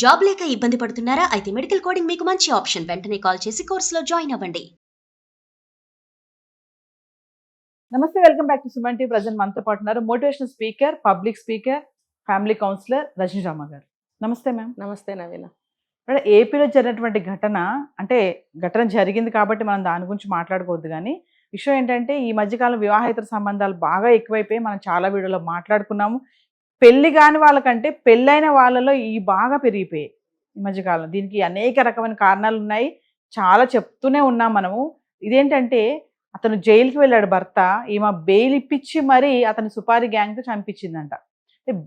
Job లేక ఇబ్బంది పడుతున్నారా? అయితే మెడికల్ కోడింగ్ మీకు మంచి ఆప్షన్. వెంటనే కాల్ చేసి కోర్సులో జాయిన్ అవ్వండి. నమస్తే, welcome back to Suman TV. Present మనతో పాటు ఉన్నారు motivational speaker, public speaker, family counsellor Rajinirama గారు. నమస్తే మ్యామ్. నమస్తే నవీన. మేడం, ఏపీలో జరిగినటువంటి ఘటన అంటే ఘటన జరిగింది కాబట్టి మనం దాని గురించి మాట్లాడుకోవద్దు, కానీ విషయం ఏంటంటే ఈ మధ్యకాలం వివాహేతర సంబంధాలు బాగా ఎక్కువైపోయి మనం చాలా వీడియోలో మాట్లాడుకున్నాము. పెళ్లి కాని వాళ్ళకంటే పెళ్ళైన వాళ్ళలో ఈ బాగా పెరిగిపోయాయి ఈ మధ్యకాలం. దీనికి అనేక రకమైన కారణాలు ఉన్నాయి, చాలా చెప్తూనే ఉన్నాం మనము. ఇదేంటంటే అతను జైలుకి వెళ్ళాడు భర్త, ఈమె బెయిల్ ఇప్పించి మరీ అతని సుపారీ గ్యాంగ్తో చంపించిందంట.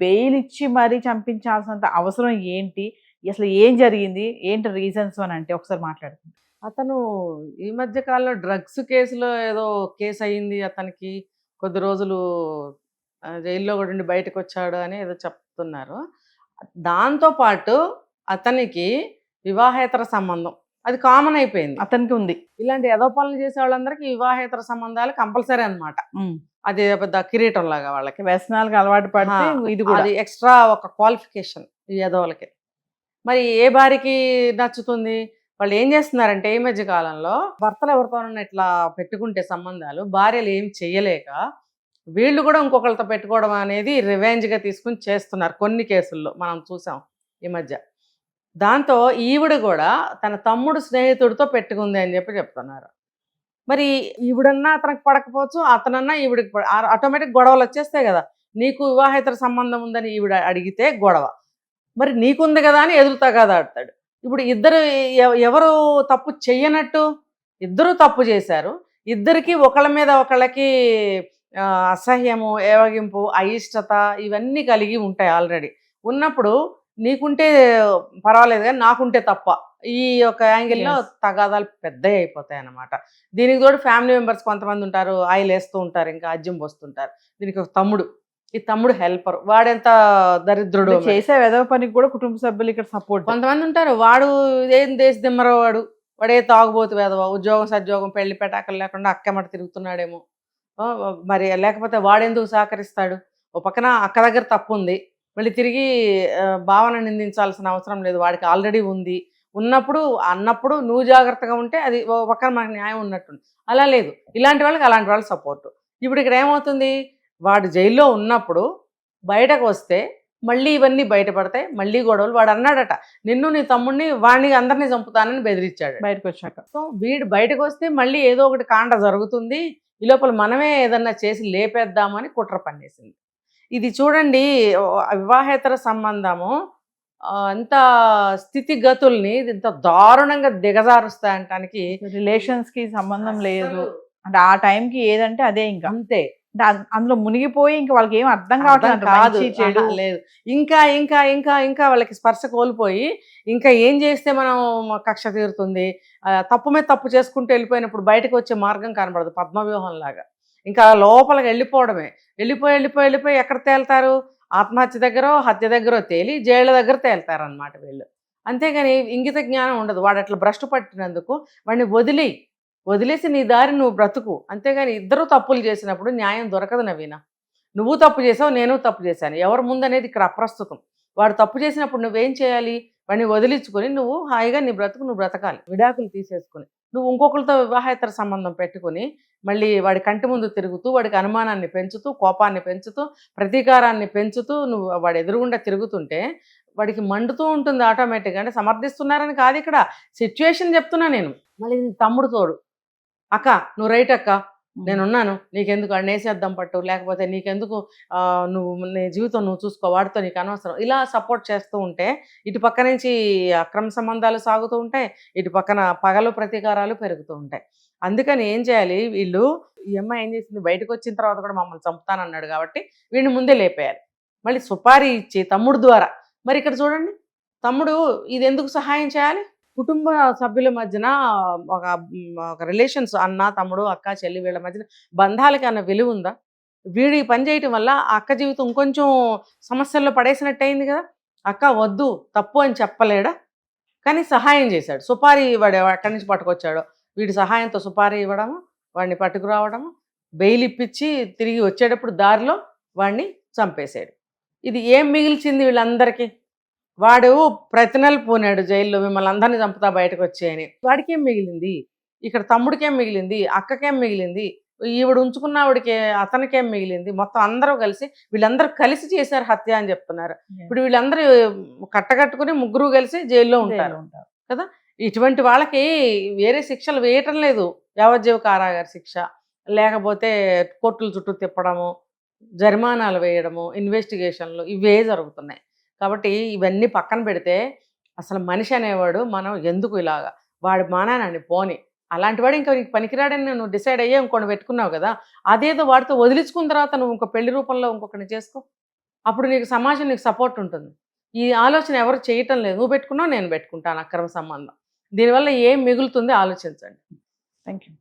బెయిల్ ఇచ్చి మరీ చంపించాల్సినంత అవసరం ఏంటి, అసలు ఏం జరిగింది, ఏంటి రీజన్స్ అని అంటే ఒకసారి మాట్లాడుతుంది. అతను ఈ మధ్య కాలంలో డ్రగ్స్ కేసులో ఏదో కేసు అయ్యింది అతనికి, కొద్ది రోజులు జైల్లో కూడా ఉండి బయటకు వచ్చాడు అని ఏదో చెప్తున్నారు. దాంతోపాటు అతనికి వివాహేతర సంబంధం అది కామన్ అయిపోయింది, అతనికి ఉంది. ఇలాంటి ఏదో పనులు చేసే వాళ్ళందరికీ వివాహేతర సంబంధాలు కంపల్సరీ అనమాట. అది పెద్ద కిరీటం లాగా వాళ్ళకి, వ్యసనాలకు అలవాటు పడితే ఇది కూడా అది ఎక్స్ట్రా ఒక క్వాలిఫికేషన్ ఈ ఎదవలకి. మరి ఏ భార్యకి నచ్చుతుంది? వాళ్ళు ఏం చేస్తున్నారంటే ఈ మధ్య కాలంలో భర్తలు ఎవరితోనన్నా ఇట్లా పెట్టుకుంటే సంబంధాలు, భార్యలు ఏం చెయ్యలేక వీళ్ళు కూడా ఇంకొకరితో పెట్టుకోవడం అనేది రివెంజ్గా తీసుకుని చేస్తున్నారు. కొన్ని కేసుల్లో మనం చూసాం ఈ మధ్య. దాంతో ఈవిడ కూడా తన తమ్ముడు స్నేహితుడితో పెట్టుకుంది అని చెప్పి చెప్తున్నారు. మరి ఈవిడన్నా అతనికి పడకపోవచ్చు, అతనన్నా ఈవిడికి ఆటోమేటిక్ గొడవలు వచ్చేస్తాయి కదా. నీకు వివాహేతర సంబంధం ఉందని ఈవిడ అడిగితే గొడవ, మరి నీకుంది కదా అని ఎదురుతా కదా ఆడతాడు. ఇప్పుడు ఇద్దరు ఎవరు తప్పు చెయ్యనట్టు? ఇద్దరు తప్పు చేశారు. ఇద్దరికి ఒకళ్ళ మీద ఒకళ్ళకి అసహ్యము, ఏవగింపు, అయిష్టత ఇవన్నీ కలిగి ఉంటాయి ఆల్రెడీ. ఉన్నప్పుడు నీకుంటే పర్వాలేదు కానీ నాకుంటే తప్ప, ఈ యొక్క యాంగిల్లో తగాదాలు పెద్దవి అయిపోతాయి అన్నమాట. దీనికి తోడు ఫ్యామిలీ మెంబర్స్ కొంతమంది ఉంటారు, ఆయిల్ వేస్తూ ఉంటారు, ఇంకా అజ్యం పోస్తుంటారు. దీనికి ఒక తమ్ముడు, ఈ తమ్ముడు హెల్పర్, వాడెంత దరిద్రుడు. చేసే వెదవ పనికి కూడా కుటుంబ సభ్యులు ఇక్కడ సపోర్ట్. కొంతమంది ఉంటారు, వాడు ఏం దేశ దిమ్మరో, వాడే తాగుబోతు వెదవ, ఉద్యోగం సద్యోగం పెళ్లి పెటాకలు లేకుండా అక్కమట తిరుగుతున్నాడేమో. మరి లేకపోతే వాడెందుకు సహకరిస్తాడు? ఓ పక్కన అక్క దగ్గర తప్పు ఉంది, మళ్ళీ తిరిగి భావన నిందించాల్సిన అవసరం లేదు, వాడికి ఆల్రెడీ ఉంది. ఉన్నప్పుడు అన్నప్పుడు నువ్వు జాగ్రత్తగా ఉంటే అది ఓ పక్కన మనకు న్యాయం ఉన్నట్టుంది. అలా లేదు, ఇలాంటి వాళ్ళకి అలాంటి వాళ్ళ సపోర్టు. ఇప్పుడు ఇక్కడ ఏమవుతుంది, వాడు జైల్లో ఉన్నప్పుడు బయటకు వస్తే మళ్ళీ ఇవన్నీ బయటపడతాయి, మళ్ళీ గొడవలు. వాడు అన్నాడట, నిన్ను నీ తమ్ముడిని వాడిని అందరినీ చంపుతానని బెదిరించాడు బయటకు వచ్చాక. సో వీడు బయటకు వస్తే మళ్ళీ ఏదో ఒకటి కాండ జరుగుతుంది, ఈ లోపల మనమే ఏదన్నా చేసి లేపేద్దామని కుట్ర పన్నేసింది. ఇది చూడండి, వివాహేతర సంబంధము అంత స్థితిగతుల్ని ఇంత దారుణంగా దిగజారుస్తాయంటానికి రిలేషన్స్ కి సంబంధం లేదు. అంటే ఆ టైంకి ఏదంటే అదే, ఇంకా అంతే. అందులో మునిగిపోయి ఇంకా వాళ్ళకి ఏం అర్థం కావట్లేదు కాదు, లేదు. ఇంకా ఇంకా ఇంకా ఇంకా వాళ్ళకి స్పర్శ కోల్పోయి ఇంకా ఏం చేస్తే మనం కక్ష తీరుతుంది, తప్పు మీద తప్పు చేసుకుంటూ వెళ్ళిపోయినప్పుడు బయటకు వచ్చే మార్గం కనబడదు. పద్మవ్యూహం లాగా ఇంకా లోపలికి వెళ్ళిపోవడమే. వెళ్ళిపోయి వెళ్ళిపోయి వెళ్ళిపోయి ఎక్కడ తేలుతారు? ఆత్మహత్య దగ్గర, హత్య దగ్గర తేలి జైళ్ళ దగ్గర తేలుతారనమాట వీళ్ళు. అంతేగాని ఇంగిత జ్ఞానం ఉండదు. వాడు అట్లా భ్రష్టు పట్టినందుకు వాడిని వదిలేసి నీ దారి నువ్వు బ్రతుకు. అంతేగాని ఇద్దరు తప్పులు చేసినప్పుడు న్యాయం దొరకదు నవీన. నువ్వు తప్పు చేసావు, నేను తప్పు చేశాను, ఎవరు ముందనేది ఇక్కడ అప్రస్తుతం. వాడు తప్పు చేసినప్పుడు నువ్వేం చేయాలి? వాడిని వదిలించుకొని నువ్వు హాయిగా నీ బ్రతుకు నువ్వు బ్రతకాలి. విడాకులు తీసేసుకుని నువ్వు ఇంకొకరితో వివాహేతర సంబంధం పెట్టుకుని మళ్ళీ వాడి కంటి ముందు తిరుగుతూ, వాడికి అనుమానాన్ని పెంచుతూ, కోపాన్ని పెంచుతూ, ప్రతీకారాన్ని పెంచుతూ నువ్వు వాడి ఎదురుగుండా తిరుగుతుంటే వాడికి మండుతూ ఉంటుంది ఆటోమేటిక్గా. అంటే సమర్థిస్తున్నారని కాదు, ఇక్కడ సిచ్యువేషన్ చెప్తున్నా నేను. మళ్ళీ తమ్ముడు తోడు, అక్క నువ్వు రైట్ అక్క, నేనున్నాను, నీకెందుకు వాడిని వేసేద్దాం పట్టు, లేకపోతే నీకెందుకు, నువ్వు నీ జీవితం నువ్వు చూసుకో, వాడితో నీకు అనవసరం, ఇలా సపోర్ట్ చేస్తూ ఉంటే ఇటు పక్క నుంచి అక్రమ సంబంధాలు సాగుతూ ఉంటాయి, ఇటు పక్కన పగలు ప్రతీకారాలు పెరుగుతూ ఉంటాయి. అందుకని ఏం చేయాలి, వీళ్ళు ఈ అమ్మాయి ఏం చేసింది, బయటకు వచ్చిన తర్వాత కూడా మమ్మల్ని చంపుతానన్నాడు కాబట్టి వీడిని ముందే లేపేయాలి. మళ్ళీ సుపారీ ఇచ్చి తమ్ముడు ద్వారా. మరి ఇక్కడ చూడండి, తమ్ముడు ఇది ఎందుకు సహాయం చేయాలి? కుటుంబ సభ్యుల మధ్యన ఒక రిలేషన్స్, అన్న తమ్ముడు అక్క చెల్లి వీళ్ళ మధ్యన బంధాలకి అన్న విలువ ఉందా? వీడు ఈ పని చేయటం వల్ల ఆ అక్క జీవితం ఇంకొంచెం సమస్యల్లో పడేసినట్టు అయింది కదా. అక్క వద్దు తప్పు అని చెప్పలేడా, కానీ సహాయం చేశాడు. సుపారీ వాడు ఎక్కడి నుంచి పట్టుకొచ్చాడో వీడి సహాయంతో సుపారీ ఇవ్వడము, వాడిని పట్టుకురావడము, బెయిల్ ఇప్పించి తిరిగి వచ్చేటప్పుడు దారిలో వాడిని చంపేశాడు. ఇది ఏం మిగిల్చింది వీళ్ళందరికీ? వాడు ప్రతి నెల పోనాడు జైల్లో, మిమ్మల్ని అందరినీ చంపుతా బయటకు వచ్చాయని. వాడికేం మిగిలింది? ఇక్కడ తమ్ముడికేం మిగిలింది? అక్కకేం మిగిలింది? ఈవిడ ఉంచుకున్న ఆవిడకి అతనికేం మిగిలింది? మొత్తం అందరూ కలిసి, వీళ్ళందరూ కలిసి చేశారు హత్య అని చెప్తున్నారు. ఇప్పుడు వీళ్ళందరూ కట్టకట్టుకుని ముగ్గురు కలిసి జైల్లో ఉంటారు కదా. ఇటువంటి వాళ్ళకి వేరే శిక్షలు వేయటం లేదు, యావజ్జీవ కారాగార శిక్ష, లేకపోతే కోర్టుల చుట్టూ తిప్పడము, జరిమానాలు వేయడము, ఇన్వెస్టిగేషన్లు ఇవే జరుగుతున్నాయి. కాబట్టి ఇవన్నీ పక్కన పెడితే అసలు మనిషి అనేవాడు మనం ఎందుకు ఇలాగా, వాడి మానాన్ని పోని, అలాంటి వాడు ఇంకా నీకు పనికిరాడని నువ్వు డిసైడ్ అయ్యే ఇంకొని పెట్టుకున్నావు కదా, అదేదో వాడితో వదిలించుకున్న తర్వాత నువ్వు ఇంకో పెళ్లి రూపంలో ఇంకొకరిని చేసుకో. అప్పుడు నీకు సమాజం నీకు సపోర్ట్ ఉంటుంది. ఈ ఆలోచన ఎవరు చేయటం లేదు. నువ్వు పెట్టుకున్నావు, నేను పెట్టుకుంటాను అక్రమ సంబంధం. దీనివల్ల ఏం మిగులుతుంది ఆలోచించండి. Thank you.